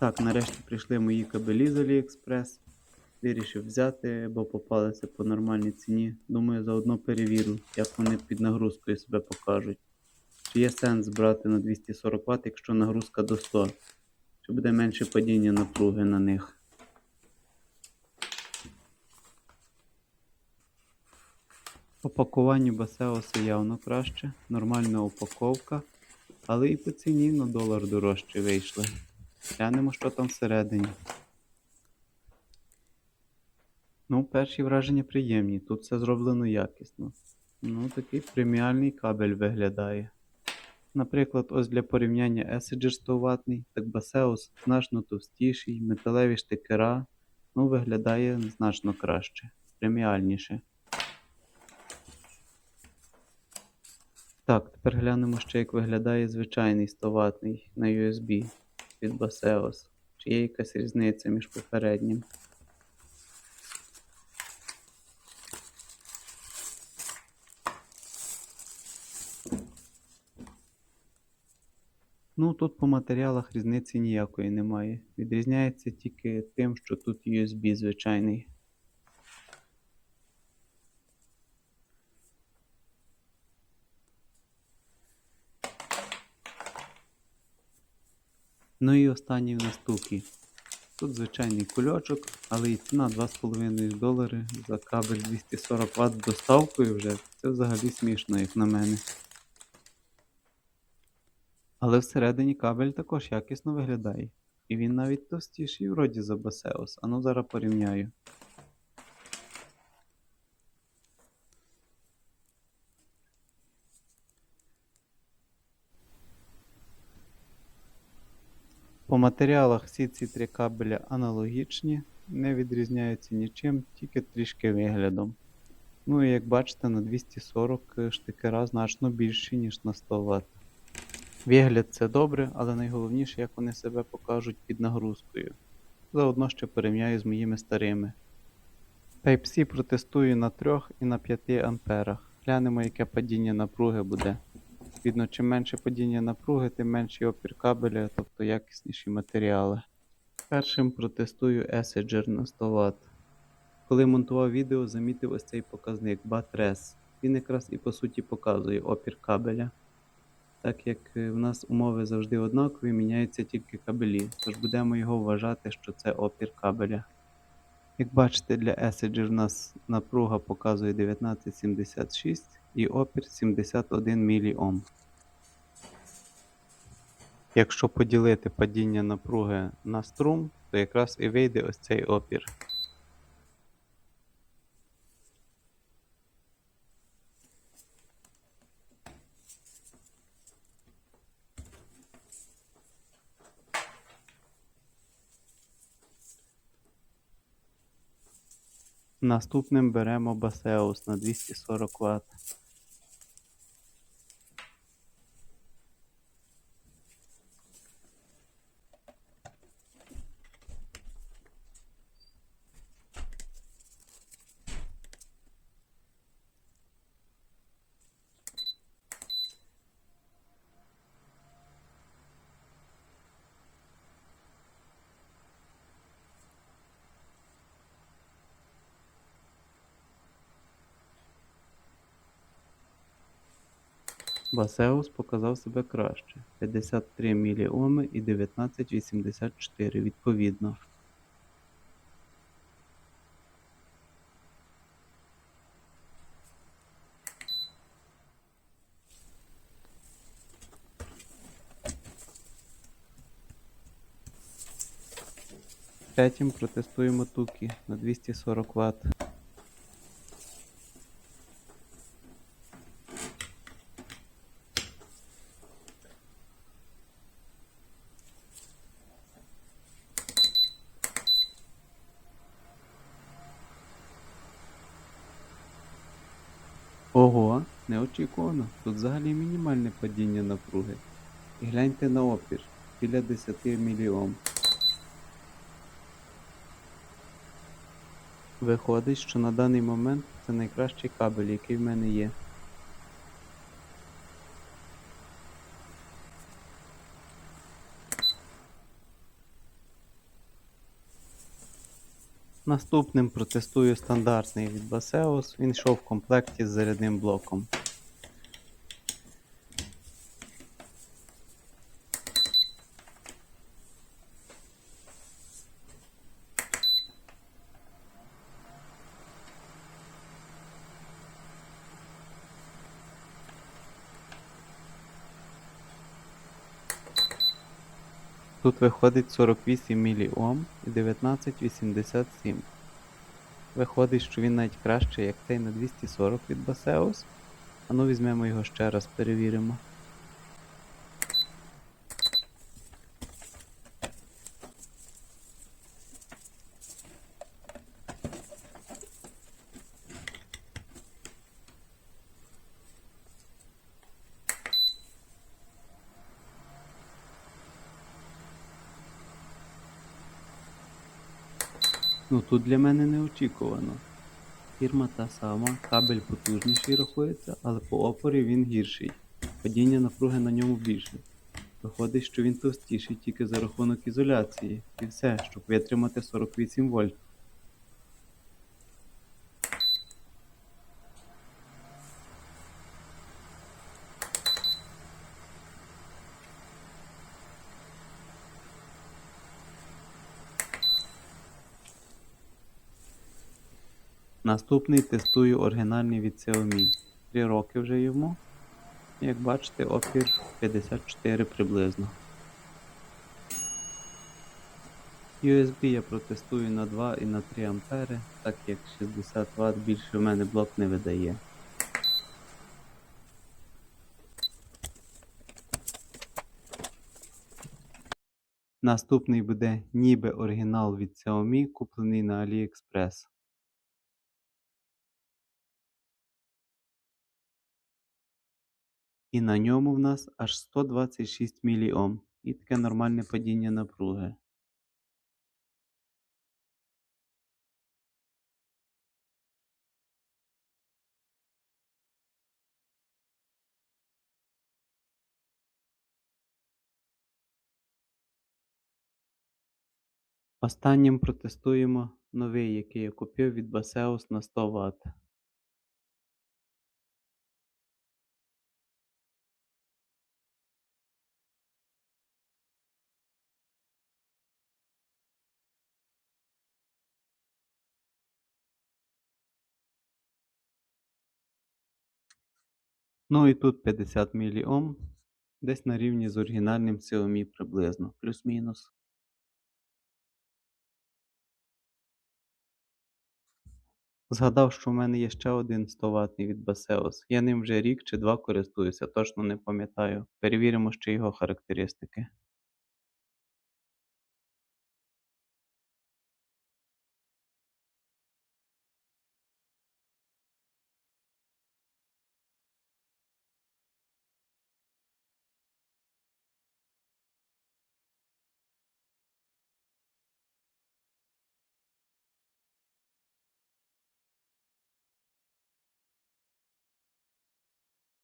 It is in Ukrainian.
Так, нарешті прийшли мої кабелі з AliExpress. Вирішив взяти, бо попалися по нормальній ціні. Думаю, заодно перевірю, як вони під нагрузкою себе покажуть. Чи є сенс брати на 240 Вт, якщо нагрузка до 100, чи буде менше падіння напруги на них. По пакуванню Басеоса явно краще, нормальна упаковка, але і по ціні на $1 дорожче вийшли. Глянемо, що там всередині. Ну, перші враження приємні, тут все зроблено якісно. Ну, такий преміальний кабель виглядає. Наприклад, ось для порівняння Essager 100 ватний, так Басеос значно товстіший, металеві штикера, ну, виглядає значно краще, преміальніше. Так, тепер глянемо ще, як виглядає звичайний 100 ватний на USB від Басеос. Чи є якась різниця між попереднім. Ну, тут по матеріалах різниці ніякої немає. Відрізняється тільки тим, що тут USB звичайний. Ну і останній в нас тукі. Тут звичайний кульочок, але і ціна $2,5 за кабель 240 Вт з доставкою вже. Це взагалі смішно, як на мене. Але всередині кабель також якісно виглядає. І він навіть товстіший вроді за Басеос. Ану зараз порівняю. По матеріалах всі ці три кабеля аналогічні, не відрізняються нічим, тільки трішки виглядом. Ну і як бачите, на 240 штикера значно більші, ніж на 100 Вт. Вигляд це добре, але найголовніше, як вони себе покажуть під нагрузкою. Заодно ще порівняю з моїми старими. Type-C протестую на 3 і на 5 амперах. Глянемо, яке падіння напруги буде. Відно, чим менше падіння напруги, тим менший опір кабеля, тобто якісніші матеріали. Першим протестую Essager на 100 Вт. Коли монтував відео, замітив ось цей показник BAT-RES. Він якраз і по суті показує опір кабеля. Так як в нас умови завжди однакові, міняються тільки кабелі, тож будемо його вважати, що це опір кабеля. Як бачите, для Essager в нас напруга показує 1976 і опір 71 мОм. Якщо поділити падіння напруги на струм, то якраз і вийде ось цей опір. Наступним беремо Басеос на 240 Вт. Басеус показав себе краще. 53 мОм і 1984 відповідно. Третім протестуємо тукі на 240 Вт. Ого, неочікувано. Тут взагалі мінімальне падіння напруги. І гляньте на опір, біля 10 мОм. Виходить, що на даний момент це найкращий кабель, який в мене є. Наступним протестую стандартний від Baseus, він йшов в комплекті з зарядним блоком. Тут виходить 48 мОм і 1987. Виходить, що він навіть кращий, як цей на 240 від Baseus. А ну візьмемо його ще раз, перевіримо. Ну тут для мене неочікувано. Фірма та сама, кабель потужніший рахується, але по опорі він гірший. Падіння напруги на ньому більше. Виходить, що він товстіший тільки за рахунок ізоляції. І все, щоб витримати 48 вольт. Наступний тестую оригінальний від Xiaomi. 3 роки вже йому. Як бачите, опір 54 приблизно. USB я протестую на 2 і на 3 ампери, так як 60 Вт більше в мене блок не видає. Наступний буде ніби оригінал від Xiaomi, куплений на AliExpress. І на ньому в нас аж 126 мОм і таке нормальне падіння напруги. Останнім протестуємо новий, який я купив від Baseus на 100 Вт. Ну і тут 50 мОм, десь на рівні з оригінальним Xiaomi приблизно, плюс-мінус. Згадав, що в мене є ще один 100 ватний від Baseus. Я ним вже рік чи два користуюся, точно не пам'ятаю. Перевіримо ще його характеристики.